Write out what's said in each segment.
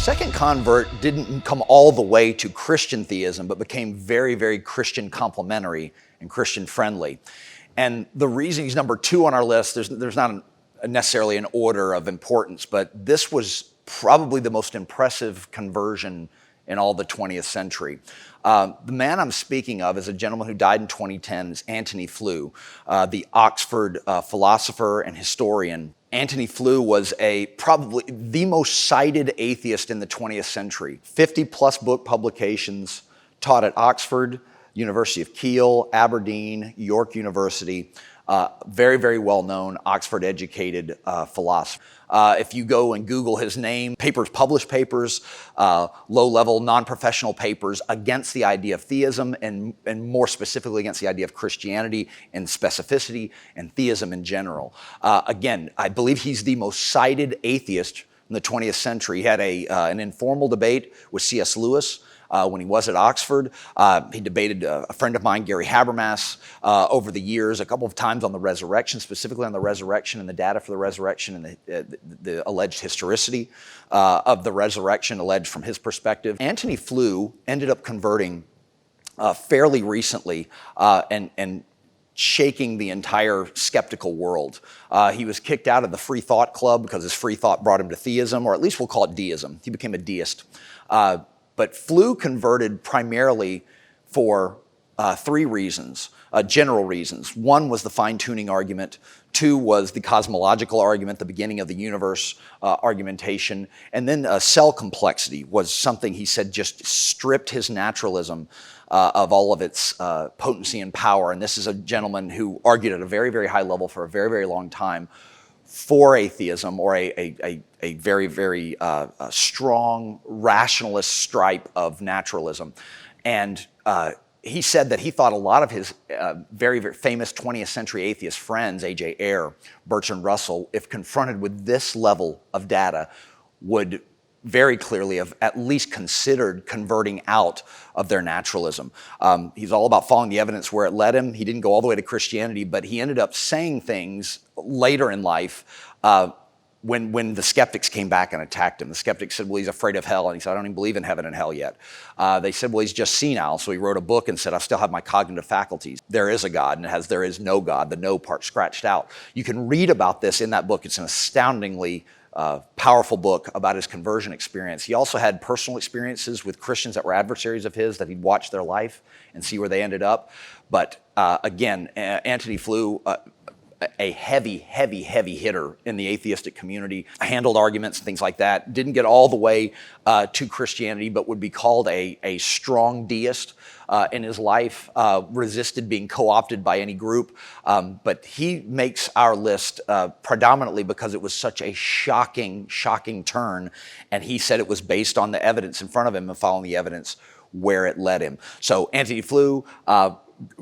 second convert didn't come all the way to Christian theism, but became very, very Christian complementary and Christian friendly. And the reason he's number 2 on our list, there's not necessarily an order of importance, but this was probably the most impressive conversion in all the 20th century. The man I'm speaking of is a gentleman who died in 2010, is Antony Flew, the Oxford philosopher and historian. Antony Flew was probably the most cited atheist in the 20th century. 50+ book publications, taught at Oxford, University of KEELE, Aberdeen, York University. Very, very well-known, Oxford-educated philosopher. If you go and Google his name, published papers, low-level, non-professional papers against the idea of theism and more specifically against the idea of Christianity and specificity and theism in general. Again, I believe he's the most cited atheist in the 20th century. He had an informal debate with C.S. Lewis. When he was at Oxford. He debated a friend of mine, Gary Habermas, over the years, a couple of times on the resurrection, specifically on the resurrection and the data for the resurrection and the alleged historicity of the resurrection alleged from his perspective. Antony Flew ended up converting fairly recently and shaking the entire skeptical world. He was kicked out of the Free Thought Club because his free thought brought him to theism, or at least we'll call it deism. He became a deist. But Flew converted primarily for 3 reasons, general reasons. 1 was the fine-tuning argument. 2 was the cosmological argument, the beginning of the universe argumentation. And then cell complexity was something he said just stripped his naturalism of all of its potency and power. And this is a gentleman who argued at a very, very high level for a very, very long time for atheism, or a very, very strong rationalist stripe of naturalism. And he said that he thought a lot of his very, very famous 20th century atheist friends, A.J. Ayer, Bertrand Russell, if confronted with this level of data, would very clearly have at least considered converting out of their naturalism. He's all about following the evidence where it led him. He didn't go all the way to Christianity, but he ended up saying things later in life when the skeptics came back and attacked him. The skeptics said, well, he's afraid of hell. And he said, I don't even believe in heaven and hell yet. They said, well, he's just senile. So he wrote a book and said, I still have my cognitive faculties. There is a God, and it has there is no God, the no part scratched out. You can read about this in that book. It's an astoundingly powerful book about his conversion experience. He also had personal experiences with Christians that were adversaries of his, that he'd watched their life and see where they ended up. But again, Antony Flew, a heavy, heavy, heavy hitter in the atheistic community, handled arguments and things like that, didn't get all the way to Christianity, but would be called a strong deist in his life, resisted being co-opted by any group. But he makes our list predominantly because it was such a shocking, shocking turn, and he said it was based on the evidence in front of him and following the evidence where it led him. So Antony Flew,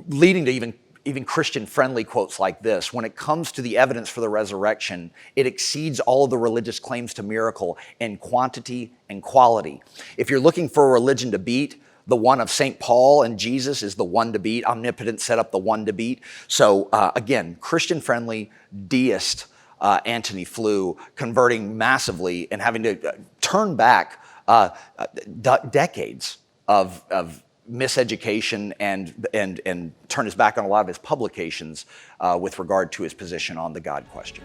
leading to even Christian-friendly quotes like this: when it comes to the evidence for the resurrection, it exceeds all of the religious claims to miracle in quantity and quality. If you're looking for a religion to beat, the one of St. Paul and Jesus is the one to beat. Omnipotent set up the one to beat. So again, Christian-friendly, deist Antony Flew, converting massively and having to turn back decades of miseducation and turn his back on a lot of his publications with regard to his position on the God question.